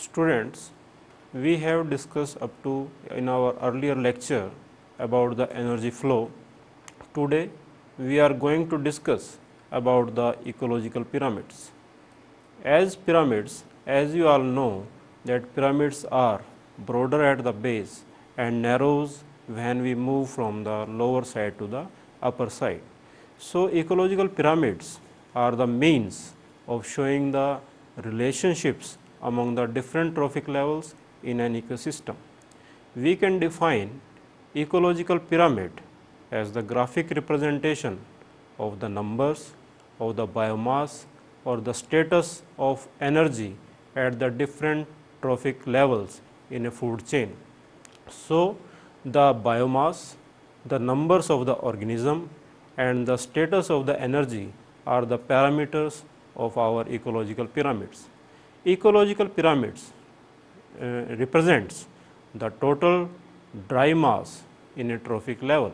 Students, we have discussed up to in our earlier lecture about the energy flow. Today, we are going to discuss about the ecological pyramids. As pyramids, as you all know that pyramids are broader at the base and narrows when we move from the lower side to the upper side. So, ecological pyramids are the means of showing the relationships among the different trophic levels in an ecosystem. We can define ecological pyramid as the graphic representation of the numbers of the biomass or the status of energy at the different trophic levels in a food chain. So, the biomass, the numbers of the organism and the status of the energy are the parameters of our ecological pyramids. Ecological pyramids represents the total dry mass in a trophic level,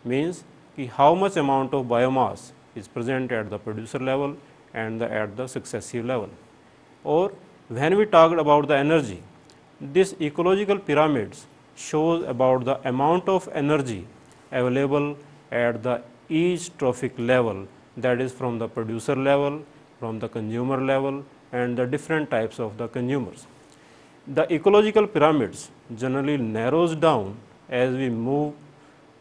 means how much amount of biomass is present at the producer level and at the successive level. Or when we talked about the energy, this ecological pyramids shows about the amount of energy available at the each trophic level, that is from the producer level, from the consumer level and the different types of the consumers. The ecological pyramids generally narrows down as we move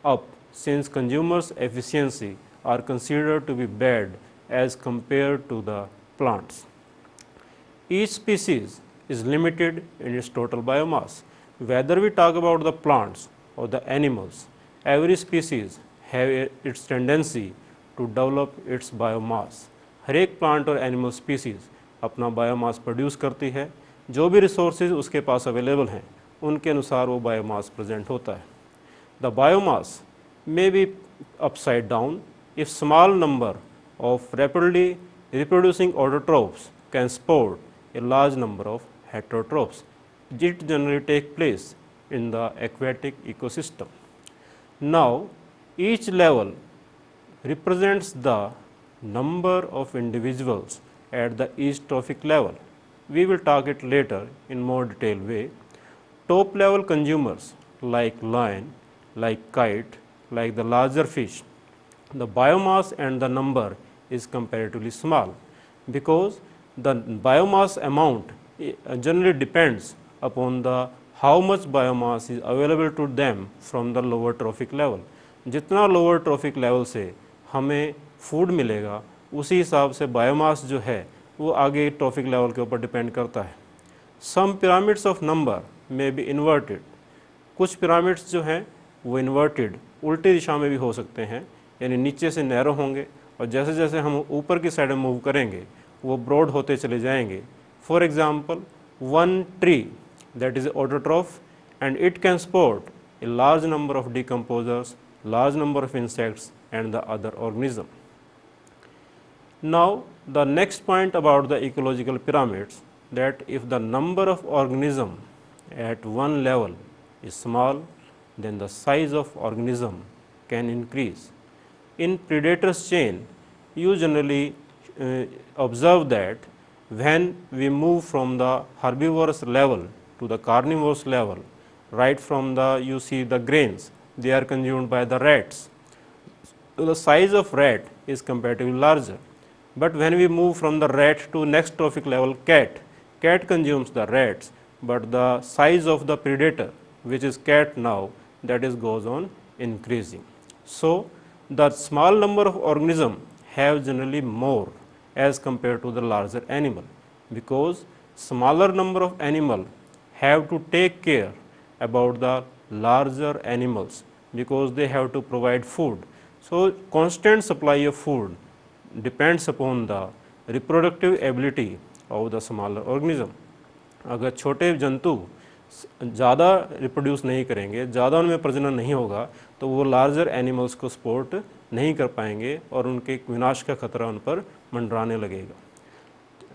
up, since consumers' efficiency are considered to be bad as compared to the plants. Each species is limited in its total biomass. Whether we talk about the plants or the animals, every species have its tendency to develop its biomass. हर एक plant और animal species अपना biomass produce करती है, जो भी resources उसके पास available हैं उनके अनुसार वो बायोमास प्रेजेंट होता है. The biomass may be upside down if small number of rapidly reproducing autotrophs can support a large number of heterotrophs. It generally take place in the aquatic ecosystem. Now, each level represents the number of individuals at the each trophic level. We will talk it later in more detailed way. Top level consumers like lion, like kite, like the larger fish, the biomass and the number is comparatively small, because the biomass amount generally depends upon the how much biomass is available to them from the lower trophic level. जितना lower trophic level से हमें food मिलेगा, उसी हिसाब से biomass जो है वो आगे trophic level के ऊपर depend करता है. Some pyramids of number may be inverted. कुछ pyramids जो हैं वो inverted उल्टी दिशा में भी हो सकते हैं, यानी नीचे से नैरो होंगे और जैसे जैसे हम ऊपर की साइड में मूव करेंगे वो ब्रॉड होते चले जाएंगे. For example, one tree that is autotroph and it can support a large number of decomposers, large number of insects and the other organism. Now the next point about the ecological pyramids, that if the number of organism at one level is small, then the size of organism can increase. In predators chain, you generally observe that when we move from the herbivorous level to the carnivorous level, right from the you see the grains, they are consumed by the rats. So, the size of rat is comparatively larger. But when we move from the rat to next trophic level cat, cat consumes the rats, but the size of the predator, which is cat now, that is goes on increasing. So, the small number of organisms have generally more as compared to the larger animal, because smaller number of animal have to take care about the larger animals, because they have to provide food. So, constant supply of food depends upon the reproductive ability of the smaller organism. अगर छोटे जंतु ज़्यादा reproduce नहीं करेंगे, ज़्यादा उनमें प्रजनन नहीं होगा, तो वो लार्जर एनिमल्स को सपोर्ट नहीं कर पाएंगे और उनके विनाश का खतरा उन पर मंडराने लगेगा.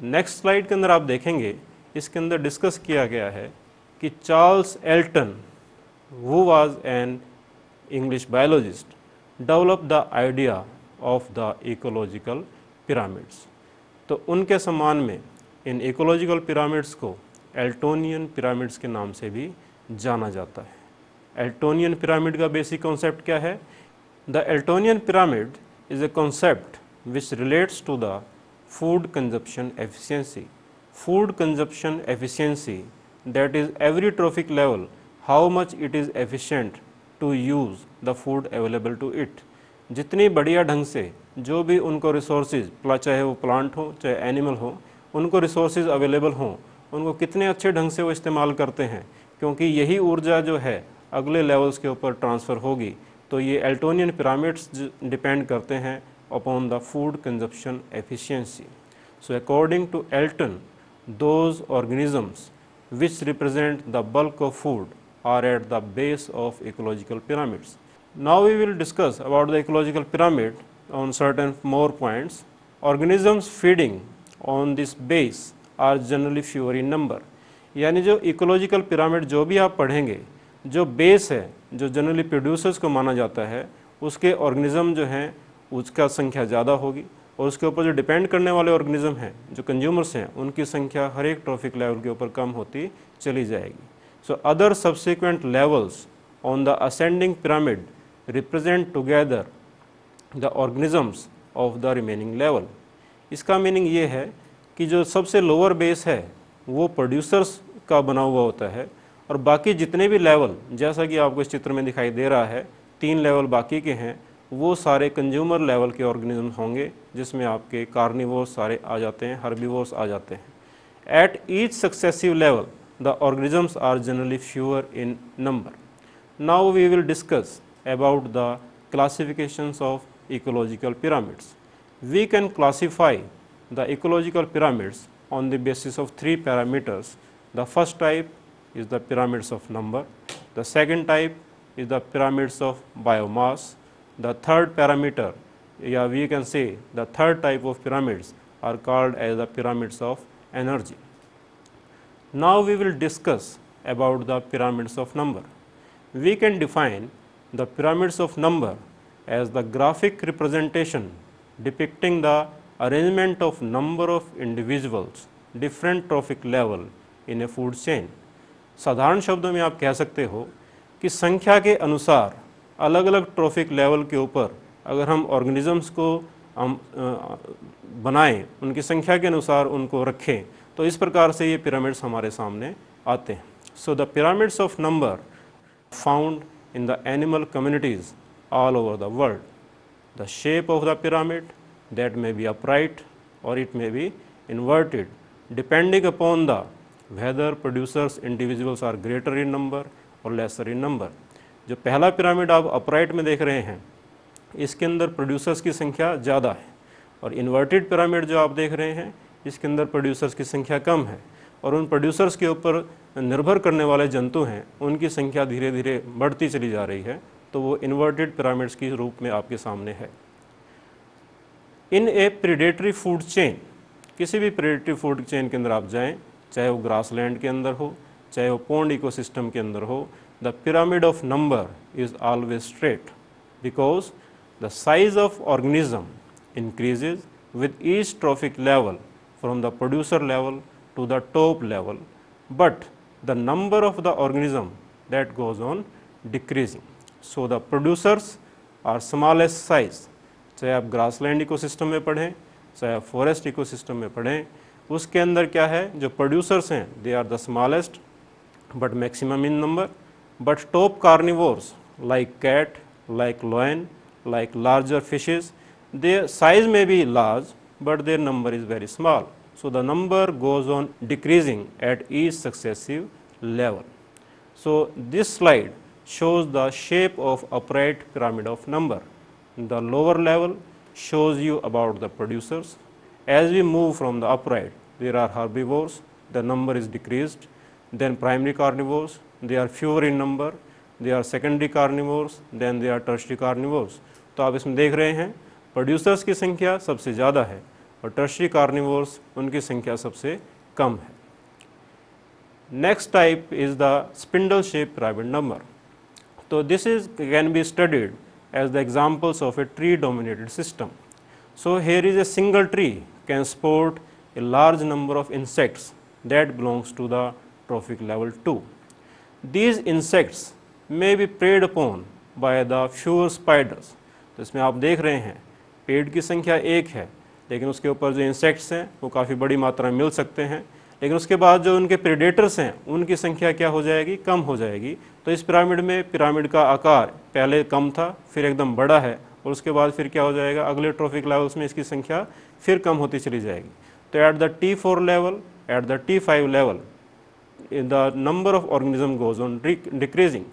नेक्स्ट स्लाइड के अंदर आप देखेंगे, इसके अंदर डिस्कस किया गया है कि Charles Elton, who was an English biologist, developed the idea of the ecological pyramids. तो उनके सम्मान में इन इकोलॉजिकल पिरामिड्स को एल्टोनियन पिरामिड्स के नाम से भी जाना जाता है। एल्टोनियन पिरामिड का बेसिक कॉन्सेप्ट क्या है? The Eltonian pyramid is a concept which relates to the food consumption efficiency. Food consumption efficiency, that is every trophic level, how much it is efficient to use the food available to it. जितनी बढ़िया ढंग से जो भी उनको resources, चाहे वो plant हो चाहे एनिमल हो, उनको रिसोर्सेज अवेलेबल हों, उनको कितने अच्छे ढंग से वो इस्तेमाल करते हैं, क्योंकि यही ऊर्जा जो है अगले लेवल्स के ऊपर ट्रांसफ़र होगी। तो ये एल्टोनियन पिरामिड्स डिपेंड करते हैं upon the food consumption efficiency. So according to Elton, those organisms which represent the bulk of food are at the base of ecological pyramids. Now we will discuss about the ecological pyramid on certain more points. Organisms feeding on this base are generally fewer in number. यानी जो ecological pyramid जो भी आप पढ़ेंगे, जो base है, जो generally producers को माना जाता है, उसके ऑर्गेनिज्म जो हैं उसका संख्या ज़्यादा होगी, और उसके ऊपर जो डिपेंड करने वाले ऑर्गेनिज्म हैं, जो कंज्यूमर्स हैं, उनकी संख्या हर एक ट्रॉफिक लेवल के ऊपर कम होती चली जाएगी। So other subsequent levels on the ascending pyramid represent together the organisms of the remaining level. इसका मीनिंग ये है कि जो सबसे लोअर बेस है वो प्रोड्यूसर्स का बना हुआ होता है, और बाकी जितने भी लेवल, जैसा कि आपको इस चित्र में दिखाई दे रहा है, 3 लेवल बाकी के हैं, वो सारे कंज्यूमर लेवल के ऑर्गेनिज्म होंगे, जिसमें आपके कार्निवोर्स सारे आ जाते हैं, हर्बीवोर्स आ जाते हैं। At each successive level the organisms are generally fewer in number. Now we will discuss about the classifications of ecological pyramids. We can classify the ecological pyramids on the basis of 3 parameters. The first type is the pyramids of number. The second type is the pyramids of biomass. The third parameter, we can say the third type of pyramids are called as the pyramids of energy. Now we will discuss about the pyramids of number. We can define the pyramids of number as the graphic representation depicting the arrangement of number of individuals different trophic level in a food chain. साधारण शब्दों में आप कह सकते हो कि संख्या के अनुसार अलग अलग ट्रॉफिक लेवल के ऊपर अगर हम ऑर्गेनिजम्स को हम बनाएं, उनकी संख्या के अनुसार उनको रखें, तो इस प्रकार से ये पिरामिड्स हमारे सामने आते हैं. So the pyramids of number found in the animal communities all over the world. The shape of the pyramid, that may be upright or it may be inverted depending upon the whether producers individuals are greater in number or lesser in number. जो पहला pyramid आप upright में देख रहे हैं, इसके अंदर producers की संख्या ज़्यादा है, और इन्वर्टेड पिरामिड जो आप देख रहे हैं, इसके अंदर प्रोड्यूसर्स की संख्या कम है, और उन प्रोड्यूसर्स के ऊपर निर्भर करने वाले जंतु हैं, उनकी संख्या धीरे धीरे बढ़ती चली जा रही है. तो वो इन्वर्टेड पिरामिड्स के रूप में आपके सामने है. इन ए प्रीडेटरी फूड चेन, किसी भी प्रीडेटरी फूड चेन के अंदर आप जाएं, चाहे वो ग्रासलैंड के अंदर हो, चाहे वो पोंड इकोसिस्टम के अंदर हो, the pyramid of number is always straight because the size of organism increases with each trophic level from the producer level to the top level, but the number of the organism that goes on decreasing. So the producers are smallest size. चाहे आप grassland ecosystem में पढ़ें, चाहे आप forest ecosystem में पढ़ें, उसके अंदर क्या है, जो प्रोड्यूसर्स हैं they are the smallest but maximum in number, but top carnivores like cat, like lion, like larger fishes, their size may be large but their number is very small. So the number goes on decreasing at each successive level. So this slide shows the shape of upright pyramid of number. The lower level shows you about the producers. As we move from the upright, there are herbivores, the number is decreased. Then primary carnivores, they are fewer in number. They are secondary carnivores, then they are tertiary carnivores. तो आप इसमें देख रहे हैं producers की संख्या सबसे ज़्यादा है और टर्शियरी कार्निवोर्स उनकी संख्या सबसे कम है. Next type is the spindle shape pyramid number. So this is can be studied as the examples of a tree dominated system. So here is a single tree can support a large number of insects that belongs to the trophic level 2. These insects may be preyed upon by the fewer spiders. तो इसमें आप देख रहे हैं पेड़ की संख्या 1 है, लेकिन उसके ऊपर जो इंसेक्ट्स हैं वो काफ़ी बड़ी मात्रा में मिल सकते हैं, लेकिन उसके बाद जो उनके प्रेडेटर्स हैं उनकी संख्या क्या हो जाएगी, कम हो जाएगी। तो इस पिरामिड में पिरामिड का आकार पहले कम था, फिर एकदम बड़ा है, और उसके बाद फिर क्या हो जाएगा, अगले ट्रॉफिक लेवल्स में इसकी संख्या फिर कम होती चली जाएगी। तो at the T4 level, at the T5 level, the number of organism goes on decreasing.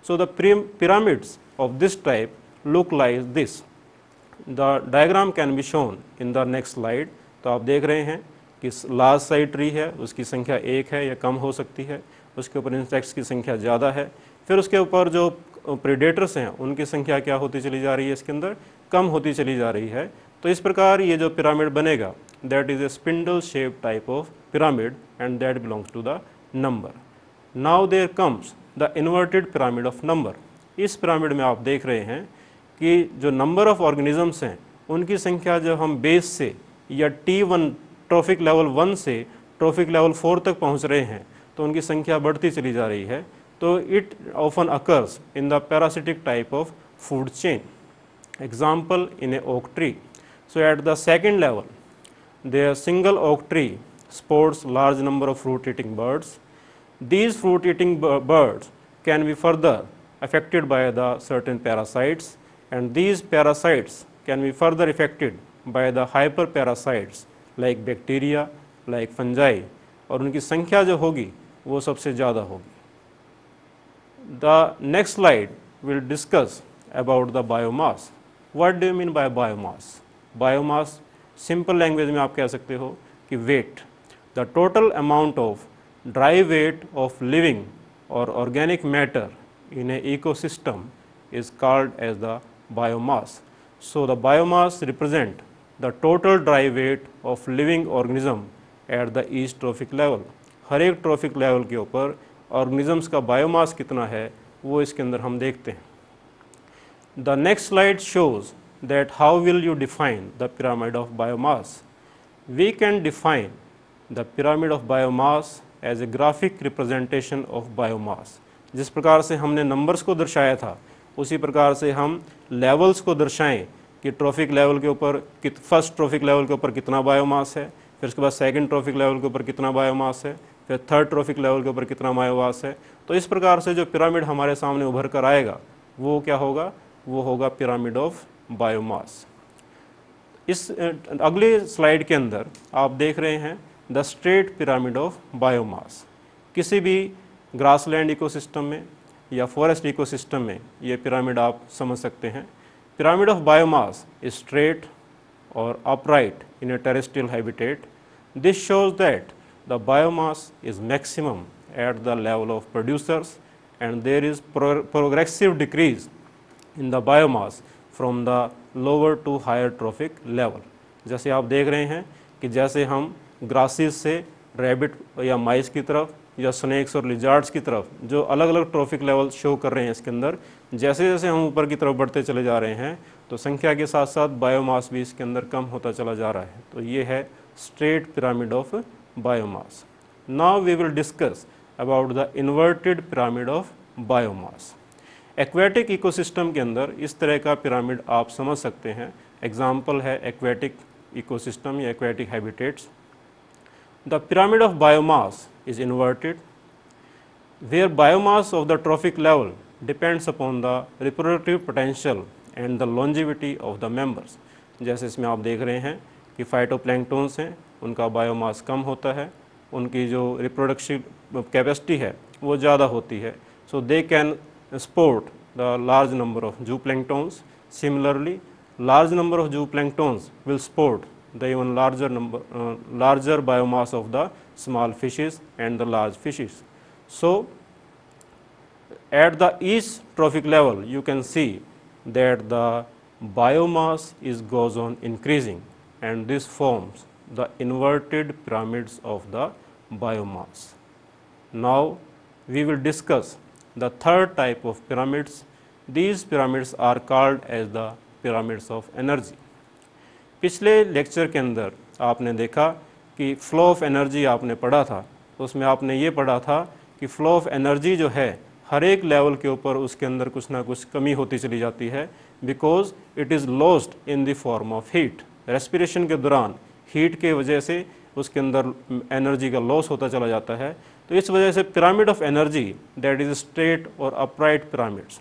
So the pyramids of this type look like this. The diagram can be shown in the next slide. तो आप देख रहे हैं कि large size tree है, उसकी संख्या 1 है या कम हो सकती है, उसके ऊपर इंसेक्ट्स की संख्या ज़्यादा है, फिर उसके ऊपर जो प्रेडेटर्स हैं उनकी संख्या क्या होती चली जा रही है, इसके अंदर कम होती चली जा रही है। तो इस प्रकार ये जो पिरामिड बनेगा, that is a spindle shape type of pyramid and that belongs to the number. Now there comes the inverted pyramid of number. इस पिरामिड में आप देख रहे हैं कि जो नंबर ऑफ ऑर्गेनिजम्स हैं उनकी संख्या जब हम बेस से या T1 ट्रॉफिक लेवल 1 से ट्रॉफिक लेवल 4 तक पहुंच रहे हैं तो उनकी संख्या बढ़ती चली जा रही है। तो it often occurs in the parasitic type of food chain. Example in a oak tree. So at the second level there single oak tree sports large number of fruit eating birds. These fruit eating birds can be further affected by the certain parasites, and these parasites can be further affected by the hyperparasites like bacteria, like fungi, और उनकी संख्या जो होगी वो सबसे ज़्यादा होगी। The next slide will discuss about the biomass. What do you mean by biomass? Biomass simple language में आप कह सकते हो कि weight, the total amount of dry weight of living or organic matter in a ecosystem is called as the biomass. So the biomass represent the total dry weight of living organism at the each trophic level. हर एक trophic level के ऊपर organisms का biomass कितना है वो इसके अंदर हम देखते हैं। The next slide shows that how will you define the pyramid of biomass. We can define the pyramid of biomass as a graphic representation of biomass. जिस प्रकार से हमने नंबर्स को दर्शाया था उसी प्रकार से हम लेवल्स को दर्शाएं कि ट्रॉफिक लेवल के ऊपर फर्स्ट ट्रॉफिक लेवल के ऊपर कितना बायोमास है, फिर उसके बाद सेकंड ट्रॉफिक लेवल के ऊपर कितना बायोमास है, फिर थर्ड ट्रॉफिक लेवल के ऊपर कितना बायोमास है। तो इस प्रकार से जो पिरामिड हमारे सामने उभर कर आएगा वो क्या होगा, वो होगा पिरामिड ऑफ बायोमास। इस अगले स्लाइड के अंदर आप देख रहे हैं the straight pyramid of biomass. किसी भी ग्रासलैंड इकोसिस्टम में या फॉरेस्ट इकोसिस्टम में ये पिरामिड आप समझ सकते हैं। Pyramid of biomass is straight और upright in a terrestrial habitat. This shows that the biomass is maximum at the level of producers and there is progressive decrease in the biomass from the lower to higher trophic level. जैसे आप देख रहे हैं कि जैसे हम grasses से rabbit या माइस की तरफ या स्नेक्स और लिजार्ड्स की तरफ जो अलग अलग ट्रॉफिक लेवल शो कर रहे हैं इसके अंदर, जैसे जैसे हम ऊपर की तरफ बढ़ते चले जा रहे हैं तो संख्या के साथ साथ बायोमास भी इसके अंदर कम होता चला जा रहा है। तो ये है straight pyramid of biomass. Now we will discuss about the inverted pyramid of biomass. Aquatic ecosystem के अंदर इस तरह का पिरामिड आप समझ सकते हैं। एग्जाम्पल है एक्वेटिक इकोसिस्टम या aquatic habitats. The pyramid of biomass is inverted, where biomass of the trophic level depends upon the reproductive potential and the longevity of the members. जैसे इसमें आप देख रहे हैं कि फाइटोप्लैंक्टन्स हैं उनका बायोमास कम होता है, उनकी जो रिप्रोडक्टिव कैपेसिटी है वो ज़्यादा होती है। So they can support the large number of zooplanktons. Similarly large number of zooplankton will support the even larger biomass of the small fishes and the large fishes. So at the each trophic level you can see that the biomass goes on increasing, and this forms the inverted pyramids of the biomass. Now we will discuss the third type of pyramids. These pyramids are called as the pyramids of energy. पिछले lecture के अंदर आपने देखा कि flow of energy आपने पढ़ा था तो उसमें आपने ये पढ़ा था कि फ्लो ऑफ एनर्जी जो है हर एक लेवल के ऊपर उसके अंदर कुछ ना कुछ कमी होती चली जाती है, because it is lost in the form of heat. Respiration के दौरान हीट के वजह से उसके अंदर एनर्जी का लॉस होता चला जाता है। तो इस वजह से pyramid of energy that is straight और अपराइट पिरामिड्स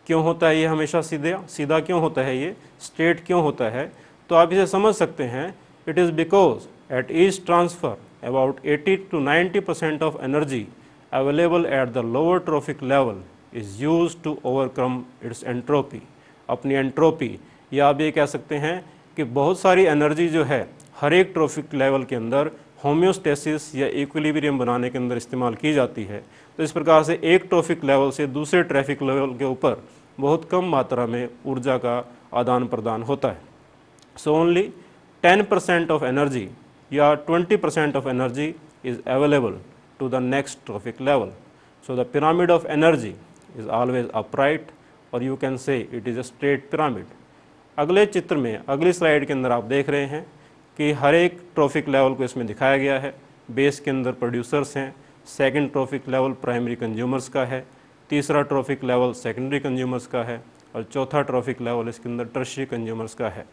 क्यों होता है, ये हमेशा सीधा सीधा क्यों होता है, ये स्ट्रेट क्यों होता है, तो आप इसे समझ सकते हैं। It is because at each transfer about 80 to 90% of energy available at the lower trophic level is use to overcome its entropy. अपनी एंट्रोपी, या आप ये कह सकते हैं कि बहुत सारी एनर्जी जो है हर एक ट्रॉफिक लेवल के अंदर होम्योस्टेसिस या इक्विलिब्रियम बनाने के अंदर इस्तेमाल की जाती है। तो इस प्रकार से एक ट्रॉफिक लेवल से दूसरे ट्रैफिक लेवल के ऊपर बहुत कम मात्रा में ऊर्जा का आदान प्रदान होता है। सो ओनली 10% ऑफ एनर्जी या 20% of energy is available to the next trophic level. So the pyramid of energy is always upright, और you can say it is a straight pyramid. अगले चित्र में, अगली स्लाइड के अंदर आप देख रहे हैं कि हर एक ट्रॉफिक लेवल को इसमें दिखाया गया है। बेस के अंदर प्रोड्यूसर्स हैं, second trophic level primary consumers का है, तीसरा ट्रॉफिक लेवल सेकेंडरी कंज्यूमर्स का है, और चौथा ट्रॉफिक लेवल इसके अंदर टर्शियरी कंज्यूमर्स का है।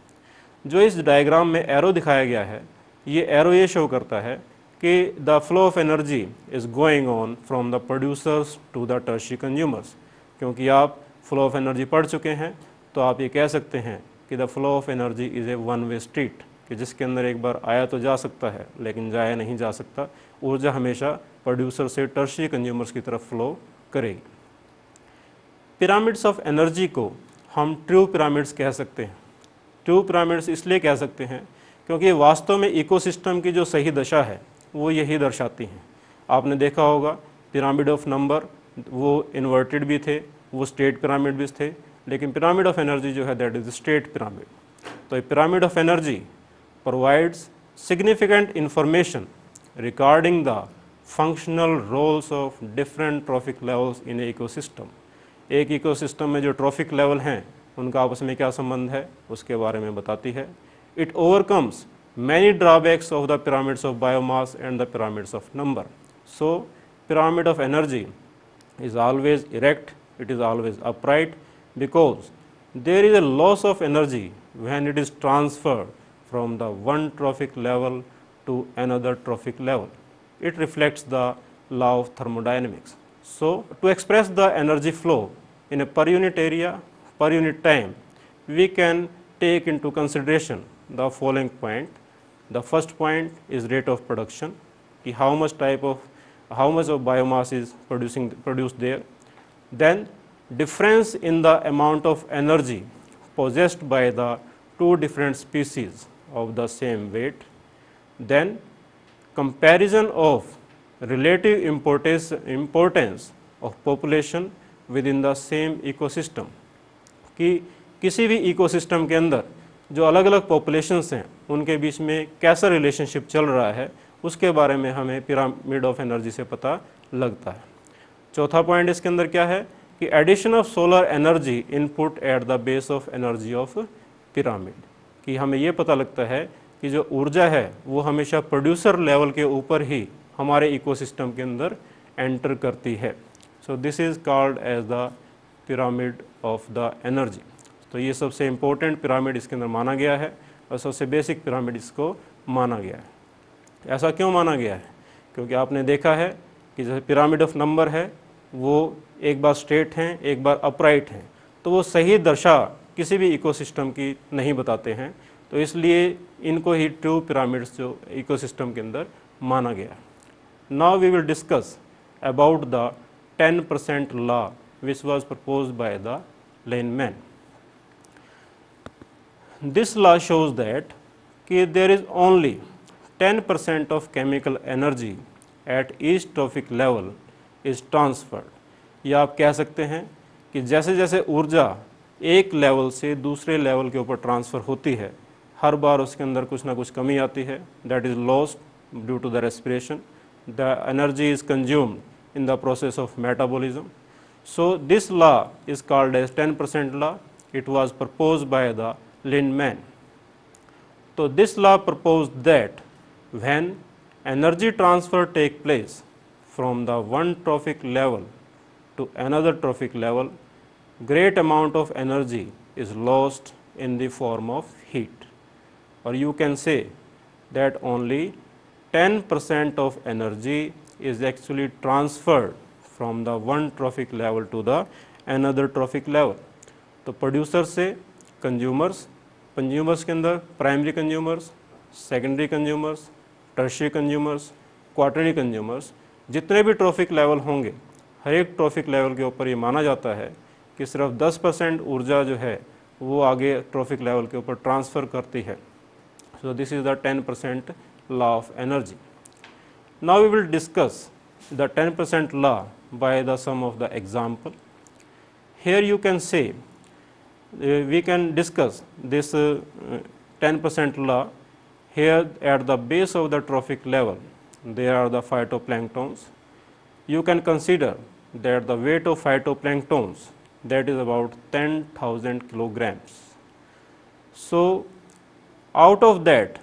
जो इस डायग्राम में एरो दिखाया गया है, ये एरो ये शो करता है कि the flow of energy is going on from the producers to the tertiary consumers. क्योंकि आप फ्लो ऑफ एनर्जी पढ़ चुके हैं, तो आप ये कह सकते हैं कि the flow of energy is a one way street, कि जिसके अंदर एक बार आया तो जा सकता है लेकिन जाया नहीं जा सकता। ऊर्जा हमेशा प्रोड्यूसर से टर्शियरी कंज्यूमर्स की तरफ फ्लो करेगी। पिरामिड्स ऑफ एनर्जी को हम ट्रू पिरामिड्स कह सकते हैं। ट्रू पिरामिड्स इसलिए कह सकते हैं क्योंकि वास्तव में इकोसिस्टम की जो सही दशा है वो यही दर्शाती हैं। आपने देखा होगा पिरामिड ऑफ नंबर, वो इन्वर्टेड भी थे, वो स्ट्रेट पिरामिड भी थे, लेकिन पिरामिड ऑफ एनर्जी जो है दैट इज स्ट्रेट पिरामिड। तो pyramid of energy provides significant information regarding the functional roles of different trophic levels in a ecosystem। एक इकोसिस्टम में जो ट्रॉफिक लेवल हैं उनका आपस में क्या संबंध है उसके बारे में बताती है। It overcomes many drawbacks of the pyramids of biomass and the pyramids of number। So pyramid of energy is always erect, it is always upright, because there is a loss of energy when it is transferred from the one trophic level to another trophic level. It reflects the law of thermodynamics. So to express the energy flow in a per unit area, per unit time, we can take into consideration the following point. The first point is rate of production, कि how much of biomass is produced there. Then difference in the amount of energy possessed by the two different species of the same weight. Then comparison of relative importance of population within the same ecosystem, कि किसी भी ecosystem के अंदर जो अलग अलग populations हैं उनके बीच में कैसा रिलेशनशिप चल रहा है उसके बारे में हमें पिरामिड ऑफ एनर्जी से पता लगता है। चौथा पॉइंट इसके अंदर क्या है कि addition of solar energy input at the base of energy of pyramid, कि हमें ये पता लगता है कि जो ऊर्जा है वो हमेशा प्रोड्यूसर लेवल के ऊपर ही हमारे इकोसिस्टम के अंदर एंटर करती है। So this is called as the pyramid of the energy. तो ये सबसे इम्पोर्टेंट पिरामिड इसके अंदर माना गया है और सबसे बेसिक पिरामिड इसको माना गया है। ऐसा क्यों माना गया है? क्योंकि आपने देखा है कि जैसे पिरामिड ऑफ नंबर है वो एक बार स्ट्रेट हैं एक बार अपराइट हैं, तो वो सही दशा किसी भी इकोसिस्टम की नहीं बताते हैं, तो इसलिए इनको ही ट्रू पिरामिड्स जो इकोसिस्टम के अंदर माना गया। Now we will discuss about the 10% law which was proposed by the Lindeman. This law shows that कि there is only 10% of chemical energy at each trophic level is transferred. या आप कह सकते हैं कि जैसे जैसे ऊर्जा एक लेवल से दूसरे लेवल के ऊपर ट्रांसफ़र होती है, हर बार उसके अंदर कुछ ना कुछ कमी आती है, that is lost due to the respiration, the energy is consumed in the process of metabolism. So this law is called as 10% law. It was proposed by the Lindeman. तो this law proposed that when energy transfer take place from the one trophic level to another trophic level, great amount of energy is lost in the form of heat, or you can say that only 10% of energy is actually transferred from the one trophic level to the another trophic level. तो producer से consumers, consumers के अंदर primary consumers, secondary consumers, tertiary consumers, quarterly consumers, जितने भी trophic level होंगे, हर एक trophic level के ऊपर ये माना जाता है कि सिर्फ 10% ऊर्जा जो है वो आगे ट्रॉफिक लेवल के ऊपर ट्रांसफ़र करती है. So this is the 10% law of energy. Now we will discuss the 10% law by the sum of the example. Here you can say we can discuss this 10% law. Here at the base of the trophic level there are the phytoplanktons. You can consider that the weight of phytoplanktons, that is about 10,000 kilograms. So out of that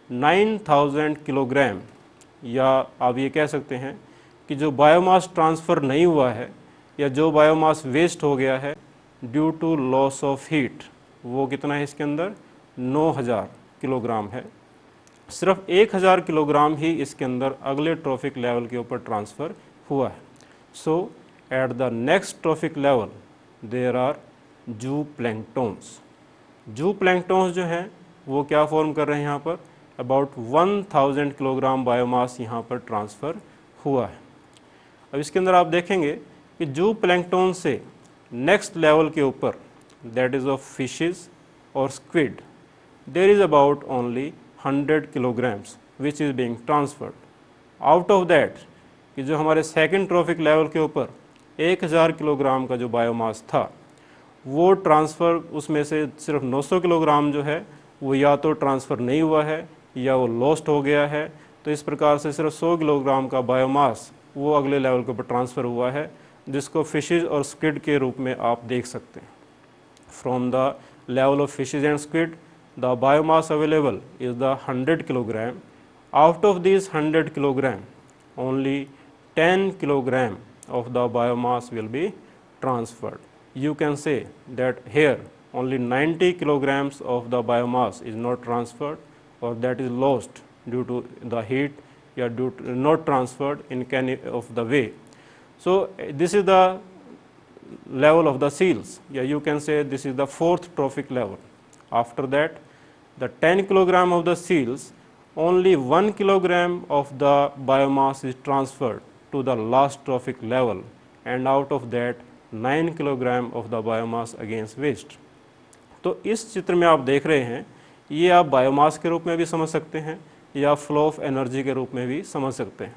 9,000 kilogram, या आप ये कह सकते हैं कि जो biomass transfer नहीं हुआ है या जो बायोमास वेस्ट हो गया है due to loss of heat, वो कितना है इसके अंदर 9,000 किलोग्राम है. सिर्फ 1,000 किलोग्राम ही इसके अंदर अगले ट्रॉफिक लेवल के ऊपर ट्रांसफ़र हुआ है. So at the next trophic level there are zooplanktons. Zooplanktons जो हैं वो क्या फॉर्म कर रहे हैं यहाँ पर, अबाउट 1,000 किलोग्राम बायोमास यहाँ पर ट्रांसफ़र हुआ है. अब इसके अंदर आप देखेंगे कि जू प्लैंक्टन से नेक्स्ट लेवल के ऊपर, दैट इज़ ऑफ फिशेस और squid, there is about only 100 kilograms which is being transferred. Out of that कि जो हमारे सेकेंड ट्रॉफिक लेवल के ऊपर 1,000 किलोग्राम का जो बायोमास था वो ट्रांसफ़र, उसमें से सिर्फ 900 किलोग्राम जो है वो या तो ट्रांसफ़र नहीं हुआ है या वो लॉस्ट हो गया है. तो इस प्रकार से सिर्फ 100 किलोग्राम का बायोमास वो अगले लेवल के ऊपर ट्रांसफ़र हुआ है, जिसको फिशेज और स्क्विड के रूप में आप देख सकते हैं. From the level of fishes and squid the biomass available is the 100 kilogram. Out of this 100 kilogram only 10 kilogram of the biomass will be transferred. You can say that here only 90 kilograms of the biomass is not transferred, or that is lost due to the heat, or due to not transferred in any of the way. So this is the level of the seals. Yeah, you can say this is the fourth trophic level. After that, the 10 kilogram of the seals, only 1 kilogram of the biomass is transferred to the last trophic level, and out of that 9 kilogram of the biomass against waste. तो इस चित्र में आप देख रहे हैं, ये आप बायोमास के रूप में भी समझ सकते हैं या फ्लो ऑफ एनर्जी के रूप में भी समझ सकते हैं.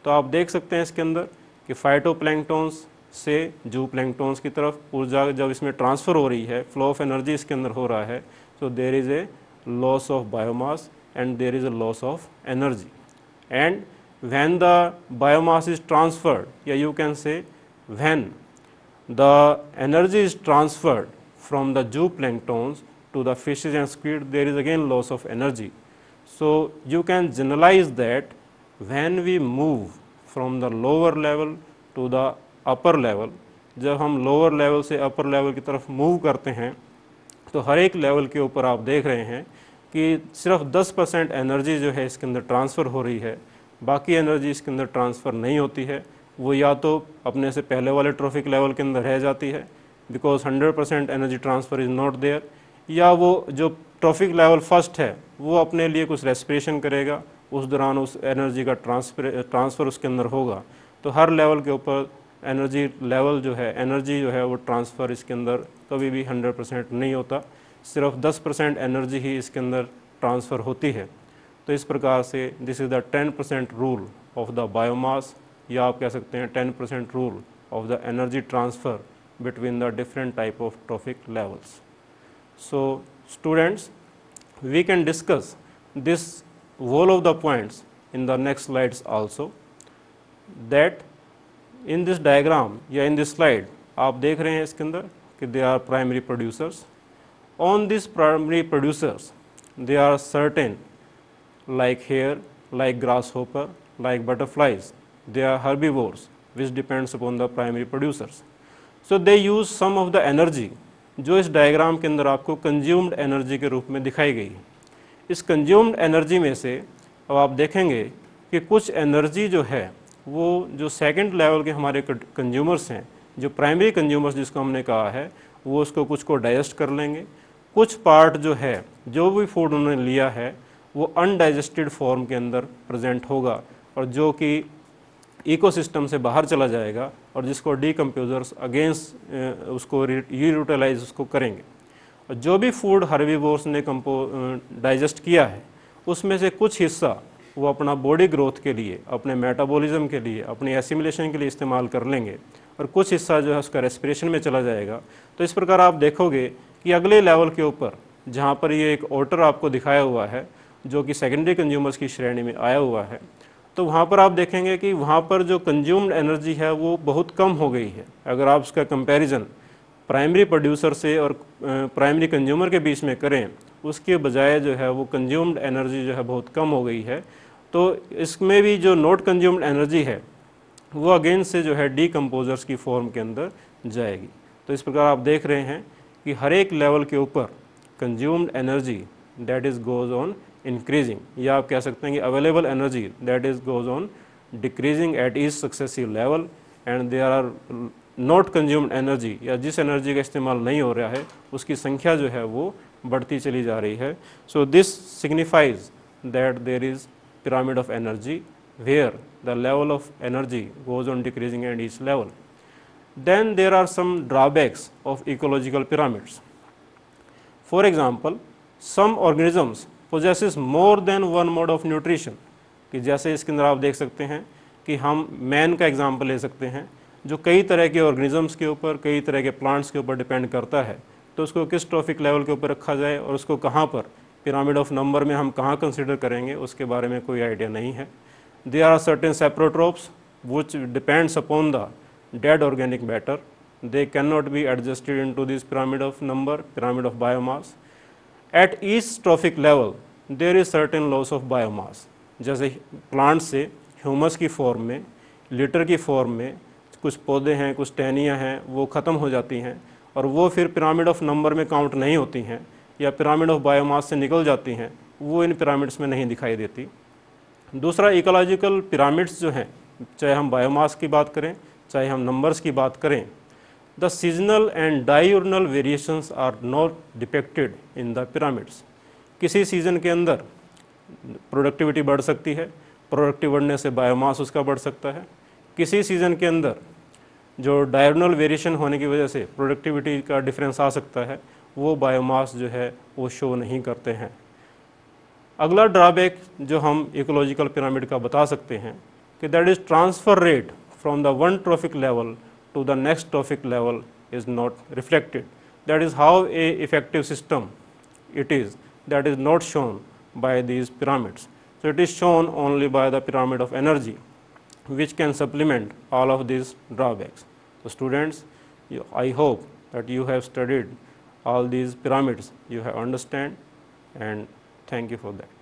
तो आप देख सकते हैं इसके अंदर कि फाइटोप्लैंक्टन्स से जू प्लैंक्टन्स की तरफ ऊर्जा जब इसमें ट्रांसफ़र हो रही है, फ्लो ऑफ एनर्जी इसके अंदर हो रहा है, so there is a loss of biomass and there is a loss of energy. And when the biomass is transferred, yeah, you can say when the energy is transferred from the zooplanktons to the fishes and squid, there is again loss of energy. So you can generalize that when we move from the lower level to the upper level, जब हम lower level से upper level की तरफ move करते हैं, तो हर एक level के ऊपर आप देख रहे हैं कि सिर्फ 10% एनर्जी जो है इसके अंदर ट्रांसफ़र हो रही है, बाकी एनर्जी इसके अंदर ट्रांसफ़र नहीं होती है. वो या तो अपने से पहले वाले ट्रॉफिक लेवल के अंदर रह जाती है because 100% energy transfer is not there, या वो जो ट्रॉफिक लेवल फर्स्ट है वो अपने लिए कुछ रेस्पिरेशन करेगा, उस दौरान उस एनर्जी का ट्रांसफ़र उसके अंदर होगा. तो हर लेवल के ऊपर एनर्जी लेवल जो है, एनर्जी जो है वो ट्रांसफ़र इसके अंदर कभी भी 100% नहीं होता, सिर्फ 10% एनर्जी ही इसके अंदर ट्रांसफ़र होती है. तो इस प्रकार से this is the 10% rule of the biomass, या आप कह सकते हैं 10% rule of the energy transfer between the different type of trophic levels. So students, we can discuss this whole of the points in the next slides also. That in this diagram या in this slide आप देख रहे हैं इसके अंदर कि they are primary producers. On these primary producers there are certain, like here like grasshopper, like butterflies. They are herbivores which depends upon the primary producers. So they use some of the energy जो इस diagram के अंदर आपको consumed energy के रूप में दिखाई गई है। इस कंज्यूम्ड एनर्जी में से अब आप देखेंगे कि कुछ एनर्जी जो है वो जो सेकंड लेवल के हमारे कंज्यूमर्स हैं, जो प्राइमरी कंज्यूमर्स जिसको हमने कहा है, वो उसको कुछ को डाइजेस्ट कर लेंगे। कुछ पार्ट जो है, जो भी फूड उन्होंने लिया है वो अनडाइजेस्टेड फॉर्म के अंदर प्रेजेंट होगा और जो कि इकोसिस्टम से बाहर चला जाएगा और जिसको डीकम्पोजर्स अगेंस्ट उसको यूटिलाइज उसको करेंगे। और जो भी फूड हर्बीवोर्स ने डाइजेस्ट किया है उसमें से कुछ हिस्सा वो अपना बॉडी ग्रोथ के लिए, अपने मेटाबॉलिज्म के लिए, अपनी एसिमिलेशन के लिए इस्तेमाल कर लेंगे और कुछ हिस्सा जो है उसका रेस्पिरेशन में चला जाएगा। तो इस प्रकार आप देखोगे कि अगले लेवल के ऊपर जहाँ पर ये एक ओटर आपको दिखाया हुआ है जो कि सेकेंडरी कंज्यूमर्स की श्रेणी में आया हुआ है, तो वहाँ पर आप देखेंगे कि वहाँ पर जो कंज्यूम्ड एनर्जी है वो बहुत कम हो गई है। अगर आप उसका कंपैरिजन प्राइमरी प्रोड्यूसर से और प्राइमरी कंज्यूमर के बीच में करें, उसके बजाय जो है वो कंज्यूम्ड एनर्जी जो है बहुत कम हो गई है। तो इसमें भी जो नॉट कंज्यूम्ड एनर्जी है वो अगेन से जो है डीकम्पोजर्स की फॉर्म के अंदर जाएगी। तो इस प्रकार आप देख रहे हैं कि हर एक लेवल के ऊपर consumed energy that is goes on increasing, या आप कह सकते हैं कि available energy that is goes on decreasing at each successive level, and there are not consumed energy, या जिस एनर्जी का इस्तेमाल नहीं हो रहा है उसकी संख्या जो है वो बढ़ती चली जा रही है। So this signifies that there is pyramid of energy where the level of energy goes on decreasing at each level. Then there are some drawbacks of ecological pyramids. For example, some organisms possesses more than one mode of nutrition, कि जैसे इसके अंदर आप देख सकते हैं कि हम मैन का एग्जाम्पल ले सकते हैं जो कई तरह के ऑर्गेनिजम्स के ऊपर, कई तरह के प्लांट्स के ऊपर डिपेंड करता है। तो उसको किस ट्रॉफिक लेवल के ऊपर रखा जाए और उसको कहाँ पर पिरामिड ऑफ नंबर में हम कहाँ कंसिडर करेंगे उसके बारे में कोई आइडिया नहीं है। There are certain saprotrophs which depends upon the dead organic matter, they can not be adjusted into this pyramid of number, pyramid of biomass. At each trophic level there is certain loss of biomass, जैसे plant से humus की form में, litter की form में कुछ पौधे हैं, कुछ टहनियाँ हैं, वो ख़त्म हो जाती हैं और वो फिर पिरामिड ऑफ नंबर में काउंट नहीं होती हैं या पिरामिड ऑफ बायोमास से निकल जाती हैं, वो इन पिरामिड्स में नहीं दिखाई देती। दूसरा, इकोलॉजिकल पिरामिड्स जो हैं, चाहे हम बायोमास की बात करें चाहे हम नंबर्स की बात करें, the seasonal and diurnal variations are not depicted in the pyramids. किसी सीज़न के अंदर प्रोडक्टिविटी बढ़ सकती है, प्रोडक्टिव बढ़ने से बायोमास उसका बढ़ सकता है। किसी सीज़न के अंदर जो डायurnal वेरिएशन होने की वजह से प्रोडक्टिविटी का डिफरेंस आ सकता है, वो बायोमास जो है वो शो नहीं करते हैं। अगला ड्रॉबैक जो हम इकोलॉजिकल पिरामिड का बता सकते हैं कि that is transfer rate from the one trophic level to the next trophic level is not reflected. That is how a effective system it is, that is not shown by these pyramids. So it is shown only by the pyramid of energy, which can supplement all of these drawbacks. So students, I hope that you have studied all these pyramids, you have understand, and thank you for that.